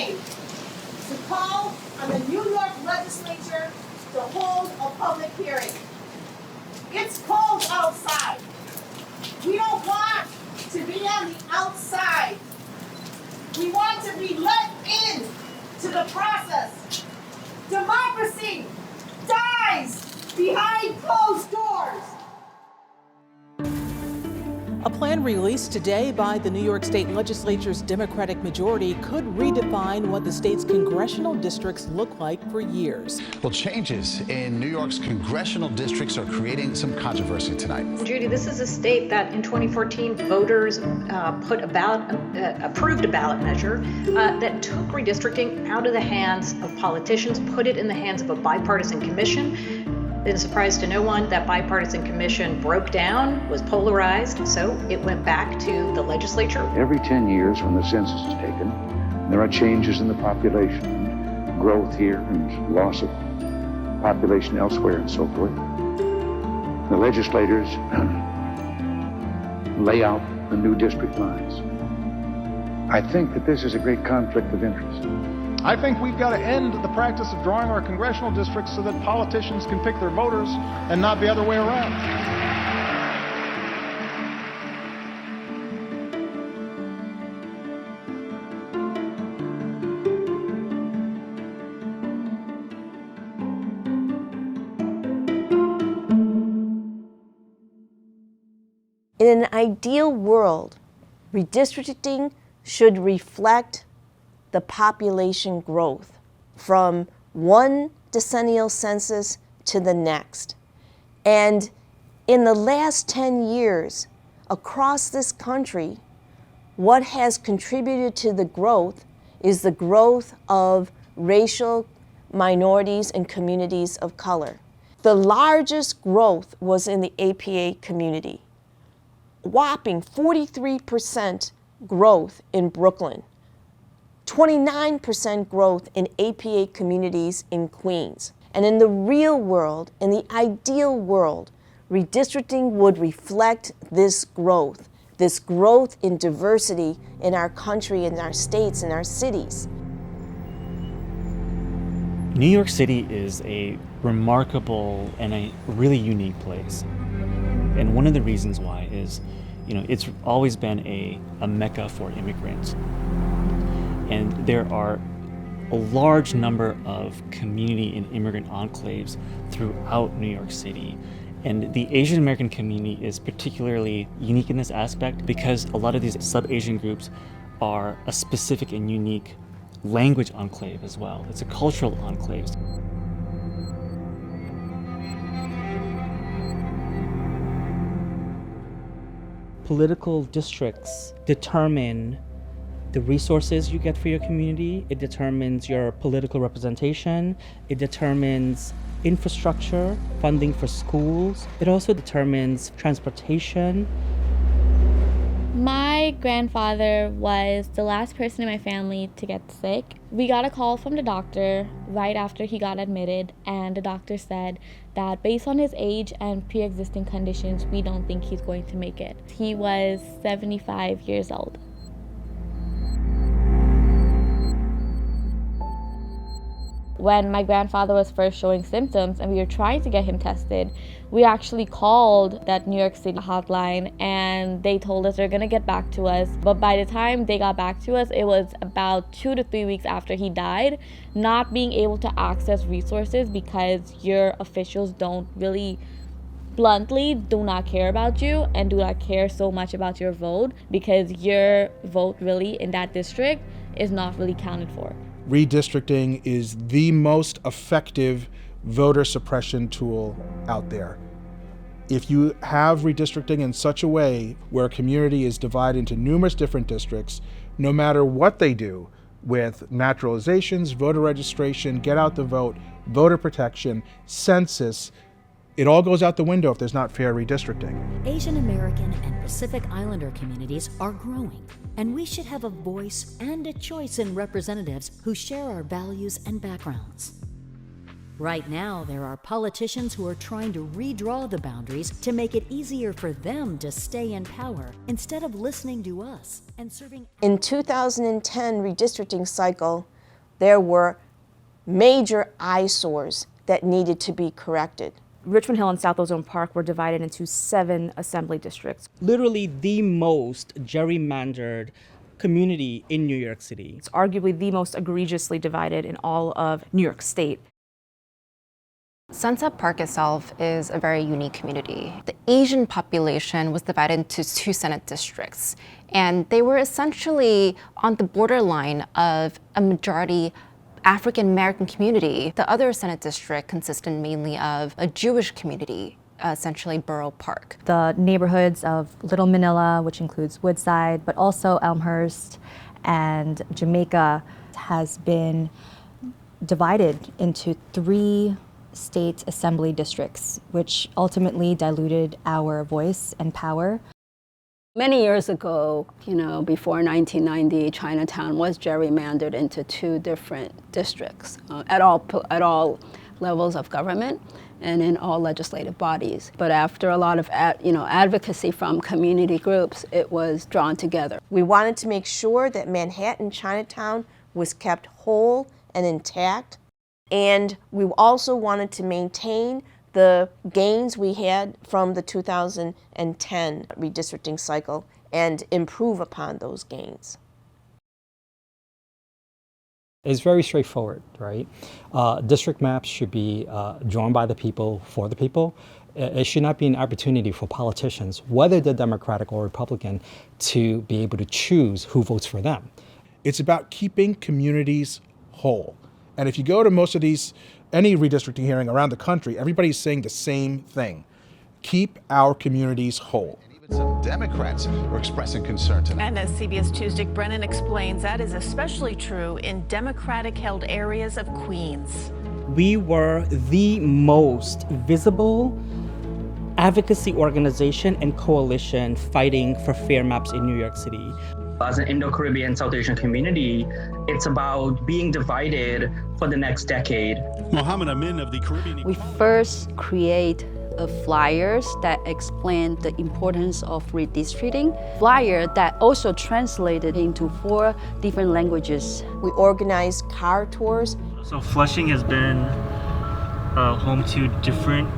made to call on the New York legislature to hold a public hearing. It's cold outside. We don't want to be on the outside. We want to be let in to the process. Democracy dies behind closed doors. A plan released today by the New York State Legislature's Democratic majority could redefine what the state's congressional districts look like for years. Well, changes in New York's congressional districts are creating some controversy tonight. Judy, this is a state that in 2014 voters approved a ballot measure that took redistricting out of the hands of politicians, put it in the hands of a bipartisan commission. Been a surprise to no one, that bipartisan commission broke down, was polarized, so it went back to the legislature. Every 10 years when the census is taken, there are changes in the population, growth here and loss of population elsewhere and so forth. The legislators lay out the new district lines. I think that this is a great conflict of interest. I think we've got to end the practice of drawing our congressional districts so that politicians can pick their voters and not the other way around. In an ideal world, redistricting should reflect the population growth from one decennial census to the next. And in the last 10 years, across this country, what has contributed to the growth is the growth of racial minorities and communities of color. The largest growth was in the APA community. Whopping 43% growth in Brooklyn. 29% growth in APA communities in Queens. And in the real world, in the ideal world, redistricting would reflect this growth in diversity in our country, in our states, in our cities. New York City is a remarkable and a really unique place. And one of the reasons why is, it's always been a mecca for immigrants. And there are a large number of community and immigrant enclaves throughout New York City. And the Asian American community is particularly unique in this aspect because a lot of these sub-Asian groups are a specific and unique language enclave as well. It's a cultural enclave. Political districts determine the resources you get for your community. It determines your political representation. It determines infrastructure, funding for schools. It also determines transportation. My grandfather was the last person in my family to get sick. We got a call from the doctor right after he got admitted, and the doctor said that based on his age and pre-existing conditions, we don't think he's going to make it. He was 75 years old. When my grandfather was first showing symptoms and we were trying to get him tested, we actually called that New York City hotline and they told us they're gonna get back to us. But by the time they got back to us, it was about 2 to 3 weeks after he died, not being able to access resources because your officials don't really, bluntly, do not care about you and do not care so much about your vote because your vote really in that district is not really counted for. Redistricting is the most effective voter suppression tool out there. If you have redistricting in such a way where a community is divided into numerous different districts, no matter what they do with naturalizations, voter registration, get out the vote, voter protection, census, it all goes out the window if there's not fair redistricting. Asian American and Pacific Islander communities are growing, and we should have a voice and a choice in representatives who share our values and backgrounds. Right now, there are politicians who are trying to redraw the boundaries to make it easier for them to stay in power instead of listening to us and serving. In 2010 redistricting cycle, there were major eyesores that needed to be corrected. Richmond Hill and South Ozone Park were divided into 7 assembly districts. Literally the most gerrymandered community in New York City. It's arguably the most egregiously divided in all of New York State. Sunset Park itself is a very unique community. The Asian population was divided into 2 Senate districts, and they were essentially on the borderline of a majority African American community. The other Senate district consisted mainly of a Jewish community, essentially Borough Park. The neighborhoods of Little Manila, which includes Woodside, but also Elmhurst and Jamaica, has been divided into 3 state assembly districts, which ultimately diluted our voice and power. Many years ago, before 1990, Chinatown was gerrymandered into 2 different districts at all levels of government and in all legislative bodies. But after a lot of advocacy from community groups, it was drawn together. We wanted to make sure that Manhattan Chinatown was kept whole and intact, and we also wanted to maintain the gains we had from the 2010 redistricting cycle and improve upon those gains. It's very straightforward, right? District maps should be drawn by the people for the people. It should not be an opportunity for politicians, whether they're Democratic or Republican, to be able to choose who votes for them. It's about keeping communities whole. And if you go to most of any redistricting hearing around the country, everybody's saying the same thing. Keep our communities whole. Even some Democrats are expressing concern tonight. And as CBS 2's Dick Brennan explains, that is especially true in Democratic-held areas of Queens. We were the most visible advocacy organization and coalition fighting for fair maps in New York City. As an Indo-Caribbean South Asian community, it's about being divided for the next decade. Mohammed Amin of the Caribbean. We first create flyers that explain the importance of redistricting, flyer that also translated into 4 different languages. We organized car tours. So Flushing has been home to different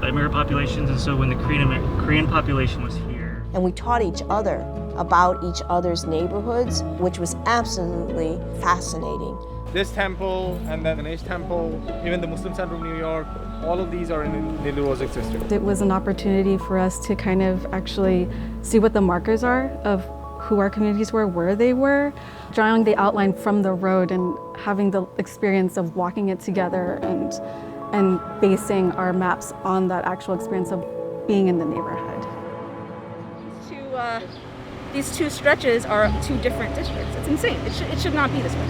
immigrant populations, and so when the Korean population was here. And we taught each other about each other's neighborhoods, which was absolutely fascinating. This temple and the Ganesh temple, even the Muslim Center of New York, all of these are in the Rosic district. It was an opportunity for us to kind of actually see what the markers are of who our communities were, where they were, drawing the outline from the road and having the experience of walking it together and basing our maps on that actual experience of being in the neighborhood. These 2 stretches are 2 different districts. It's insane. It should not be this way.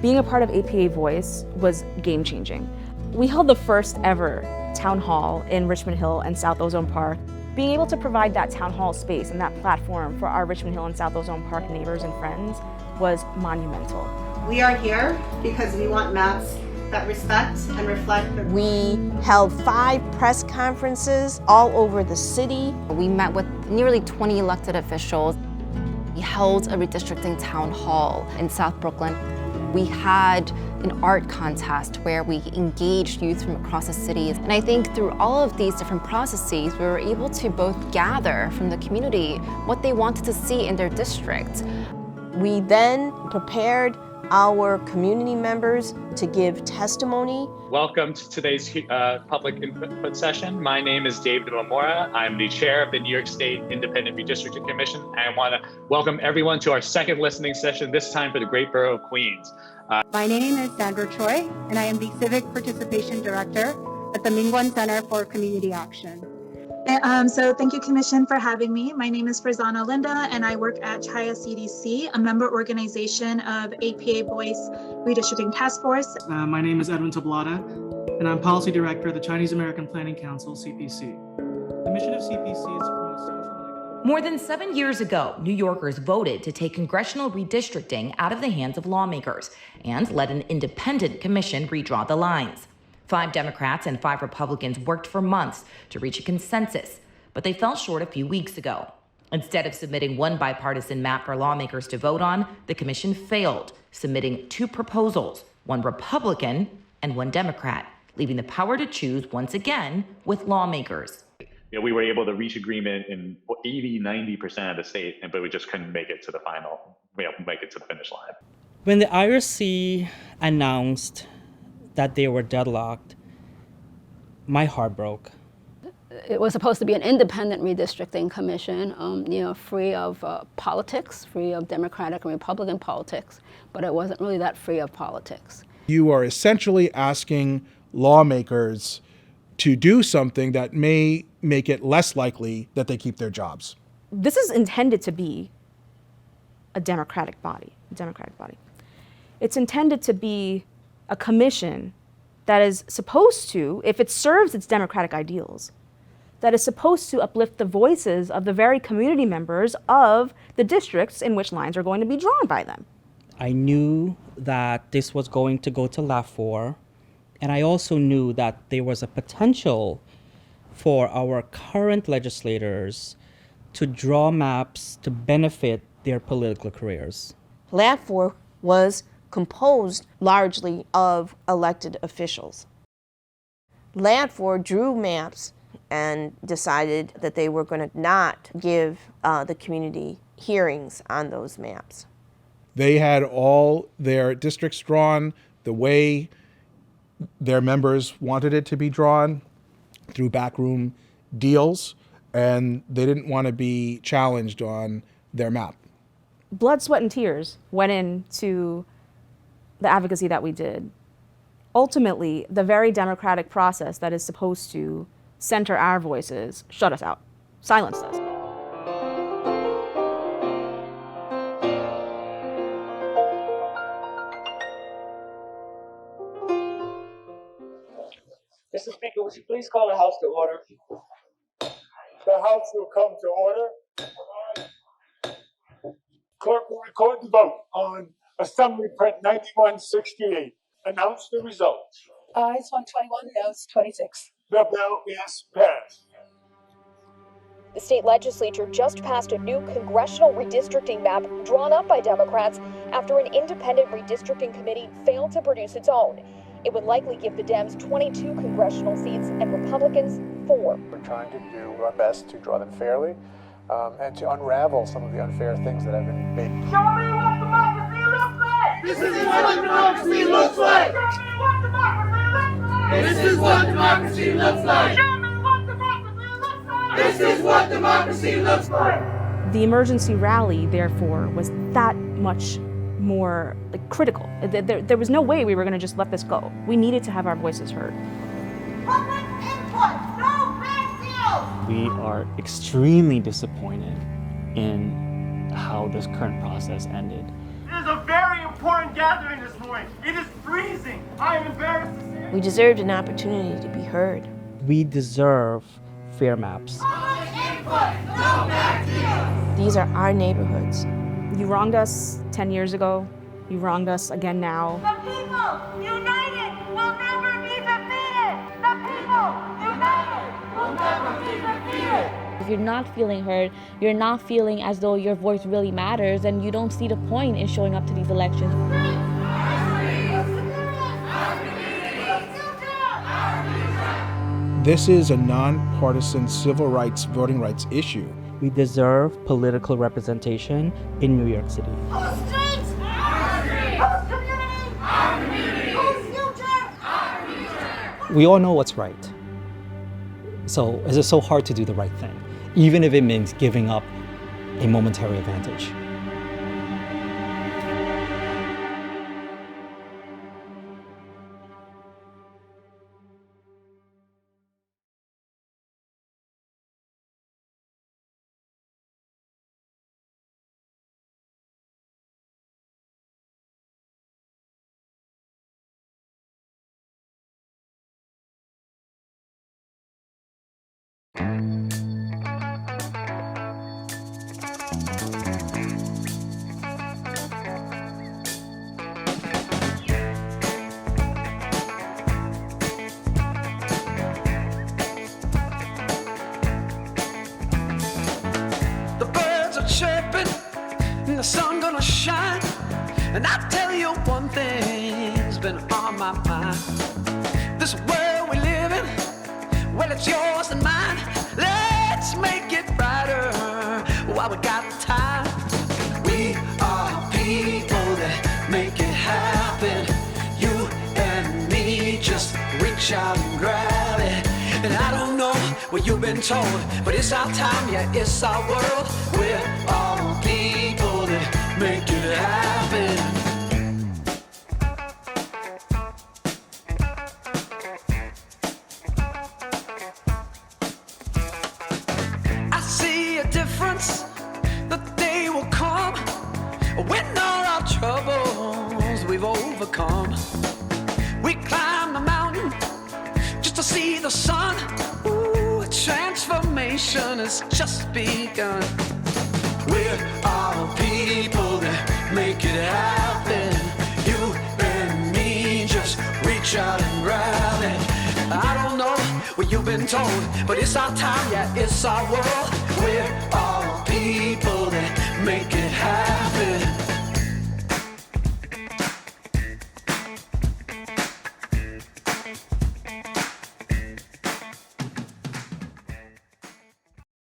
Being a part of APA Voice was game-changing. We held the first ever town hall in Richmond Hill and South Ozone Park. Being able to provide that town hall space and that platform for our Richmond Hill and South Ozone Park neighbors and friends was monumental. We are here because we want maps that respect and reflect. We held 5 press conferences all over the city. We met with nearly 20 elected officials. We held a redistricting town hall in South Brooklyn. We had an art contest where we engaged youth from across the city. And I think through all of these different processes, we were able to both gather from the community what they wanted to see in their district. We then prepared our community members to give testimony. Welcome to today's public input session. My name is David Lamora. I'm the chair of the New York State Independent Redistricting Commission, and I want to welcome everyone to our second listening session, this time for the Great Borough of Queens. My name is Sandra Choi, and I am the Civic Participation Director at the Mingwan Center for Community Action. So thank you, Commission, for having me. My name is Farzana Linda, and I work at Chaya CDC, a member organization of APA Voice Redistricting Task Force. My name is Edwin Tablata, and I'm Policy Director of the Chinese American Planning Council, CPC. The mission of CPC is to promote social. More than 7 years ago, New Yorkers voted to take congressional redistricting out of the hands of lawmakers and let an independent commission redraw the lines. 5 Democrats and 5 Republicans worked for months to reach a consensus, but they fell short a few weeks ago. Instead of submitting one bipartisan map for lawmakers to vote on, the commission failed, submitting 2 proposals, one Republican and one Democrat, leaving the power to choose once again with lawmakers. We were able to reach agreement in 80–90% of the state, but we just couldn't make it to the final, make it to the finish line. When the IRC announced that they were deadlocked, my heart broke. It was supposed to be an independent redistricting commission, free of politics, free of Democratic and Republican politics, but it wasn't really that free of politics. You are essentially asking lawmakers to do something that may make it less likely that they keep their jobs. This is intended to be a democratic body. It's intended to be a commission that is supposed to, if it serves its democratic ideals, that is supposed to uplift the voices of the very community members of the districts in which lines are going to be drawn by them. I knew that this was going to go to LAFOR, and I also knew that there was a potential for our current legislators to draw maps to benefit their political careers. LAFOR was composed largely of elected officials. LAFOR drew maps and decided that they were going to not give the community hearings on those maps. They had all their districts drawn the way their members wanted it to be drawn through backroom deals, and they didn't want to be challenged on their map. Blood, sweat, and tears went into the advocacy that we did. Ultimately, the very democratic process that is supposed to center our voices shut us out, silenced us. Mr. Speaker, would you please call the House to order? The House will come to order. Clerk will record the vote on Assembly Print 9168. Announce the results. Ayes 121, noes 26. The bill is passed. The state legislature just passed a new congressional redistricting map drawn up by Democrats after an independent redistricting committee failed to produce its own. It would likely give the Dems 22 congressional seats and Republicans 4. We're trying to do our best to draw them fairly and to unravel some of the unfair things that have been made. Show me what democracy looks like! This is what democracy looks like! Show me what democracy looks like! This is what democracy looks like! Show me what democracy looks like! This is what democracy looks like! The emergency rally, therefore, was that much more critical. There was no way we were going to just let this go. We needed to have our voices heard. Public input, no big deals! We are extremely disappointed in how this current process ended. It is a very important gathering this morning. It is freezing. I am embarrassed to say. We deserved an opportunity to be heard. We deserve fair maps. Public input, no big deals! These are our neighborhoods. You wronged us 10 years ago. You wronged us again now. The people united will never be defeated. The people united will never be defeated. If you're not feeling heard, you're not feeling as though your voice really matters, and you don't see the point in showing up to these elections. This is a nonpartisan civil rights, voting rights issue. We deserve political representation in New York City. Whose streets? Our streets. Whose community? Our community. Whose future? Our future. We all know what's right. So is it so hard to do the right thing, even if it means giving up a momentary advantage? And I tell you one thing's been on my mind. This world we live in, well, it's yours and mine. Let's make it brighter while we got the time. We are people that make it happen. You and me, just reach out and grab it. And I don't know what you've been told, but it's our time, yeah, it's our world. We're all people that make it happen. I see a difference, the day will come when all our troubles we've overcome. We climb the mountain just to see the sun. Ooh, transformation has just begun. We're all people that make it happen. You and me, just reach out and grab it. I don't know what you've been told, but it's our time, yeah, it's our world. We're all people that make it happen.